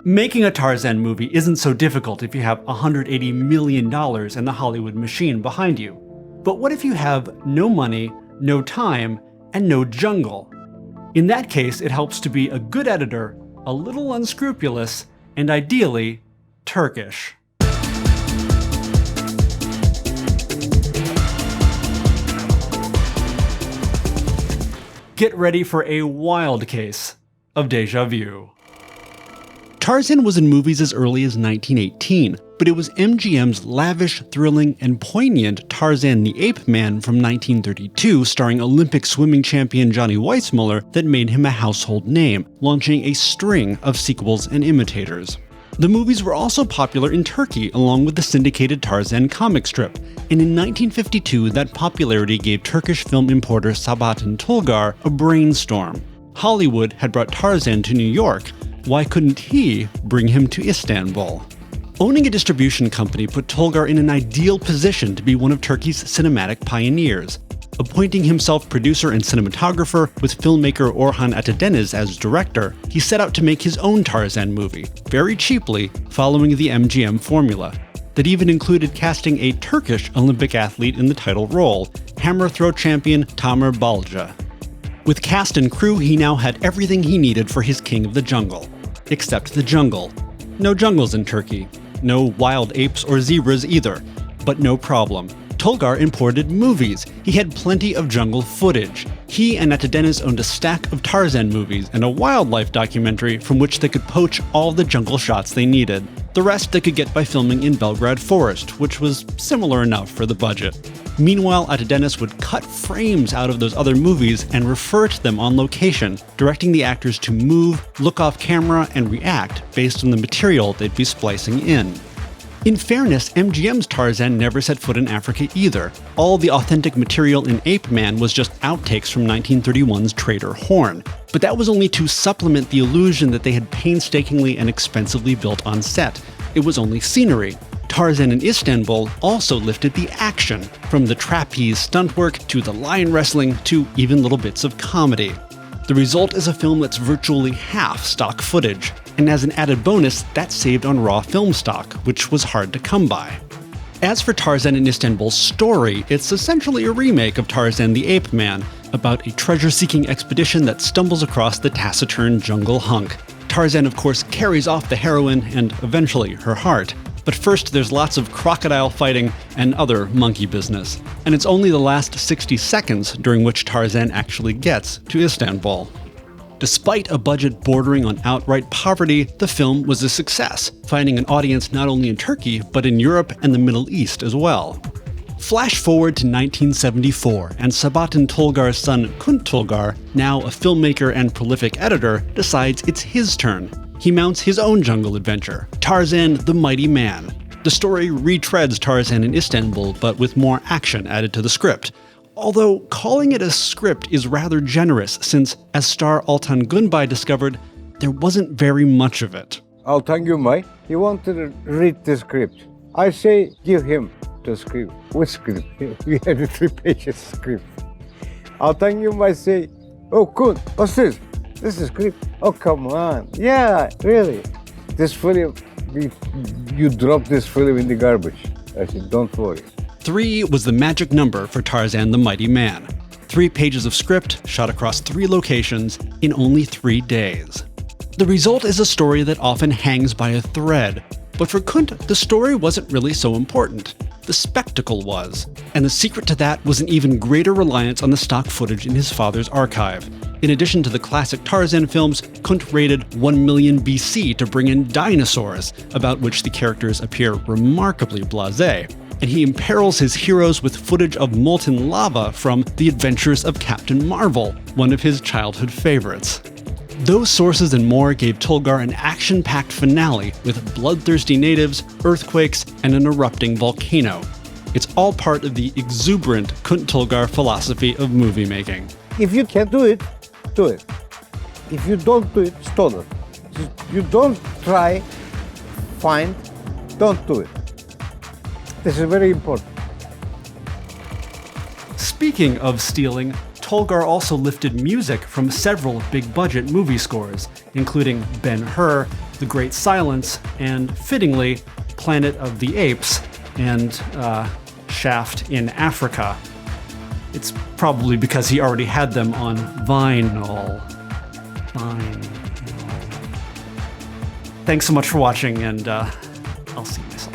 Making a Tarzan movie isn't so difficult if you have $180 million and the Hollywood machine behind you. But what if you have no money, no time, and no jungle? In that case, it helps to be a good editor, a little unscrupulous, and ideally, Turkish. Get ready for a wild case of déjà vu. Tarzan was in movies as early as 1918, but it was MGM's lavish, thrilling, and poignant Tarzan the Ape Man from 1932, starring Olympic swimming champion Johnny Weissmuller, that made him a household name, launching a string of sequels and imitators. The movies were also popular in Turkey, along with the syndicated Tarzan comic strip, and in 1952 that popularity gave Turkish film importer Sabahattin Tulgar a brainstorm. Hollywood had brought Tarzan to New York. Why couldn't he bring him to Istanbul? Owning a distribution company put Tulgar in an ideal position to be one of Turkey's cinematic pioneers. Appointing himself producer and cinematographer, with filmmaker Orhan Atadeniz as director, he set out to make his own Tarzan movie, very cheaply, following the MGM formula, that even included casting a Turkish Olympic athlete in the title role, hammer throw champion Tamer Balca. With cast and crew, he now had everything he needed for his King of the Jungle. Except the jungle. No jungles in Turkey. No wild apes or zebras either. But no problem. Tulgar imported movies. He had plenty of jungle footage. He and Atadeniz owned a stack of Tarzan movies and a wildlife documentary from which they could poach all the jungle shots they needed. The rest they could get by filming in Belgrade Forest, which was similar enough for the budget. Meanwhile, Atadeniz would cut frames out of those other movies and refer to them on location, directing the actors to move, look off camera, and react based on the material they'd be splicing in. In fairness, MGM's Tarzan never set foot in Africa either. All the authentic material in Ape Man was just outtakes from 1931's Trader Horn. But that was only to supplement the illusion that they had painstakingly and expensively built on set. It was only scenery. Tarzan in Istanbul also lifted the action, from the trapeze stunt work to the lion wrestling to even little bits of comedy. The result is a film that's virtually half stock footage, and as an added bonus, that's saved on raw film stock, which was hard to come by. As for Tarzan in Istanbul's story, it's essentially a remake of Tarzan the Ape Man, about a treasure-seeking expedition that stumbles across the taciturn jungle hunk. Tarzan, of course, carries off the heroine and eventually her heart. But first, there's lots of crocodile fighting and other monkey business. And it's only the last 60 seconds during which Tarzan actually gets to Istanbul. Despite a budget bordering on outright poverty, the film was a success, finding an audience not only in Turkey, but in Europe and the Middle East as well. Flash forward to 1974, and Sabahattin Tulgar's son Kunt Tulgar, now a filmmaker and prolific editor, decides it's his turn. He mounts his own jungle adventure, Tarzan the Mighty Man. The story retreads Tarzan in Istanbul, but with more action added to the script. Although calling it a script is rather generous, since, as star Altan Gunbay discovered, there wasn't very much of it. Altan Gunbay, he wanted to read the script. I say, give him the script. Which script? We have a 3 pages script. Altan Gunbay say, oh, Kunt, what's this? This is script. Oh, come on. Yeah, really. This film, you drop this film in the garbage. I said, don't worry. 3 was the magic number for Tarzan the Mighty Man. 3 pages of script shot across 3 locations in only 3 days. The result is a story that often hangs by a thread. But for Kunt, the story wasn't really so important. The spectacle was. And the secret to that was an even greater reliance on the stock footage in his father's archive. In addition to the classic Tarzan films, Kunt raided 1 million BC to bring in dinosaurs, about which the characters appear remarkably blasé. And he imperils his heroes with footage of molten lava from The Adventures of Captain Marvel, one of his childhood favorites. Those sources and more gave Tulgar an action-packed finale with bloodthirsty natives, earthquakes, and an erupting volcano. It's all part of the exuberant Kunt Tulgar philosophy of movie making. If you can do it, do it. If you don't do it, stall it. You don't try, find, don't do it. This is very important. Speaking of stealing, Tulgar also lifted music from several big-budget movie scores, including Ben-Hur, The Great Silence, and fittingly, Planet of the Apes and Shaft in Africa. It's probably because he already had them on vinyl. Vinyl. Thanks so much for watching, and I'll see you next time.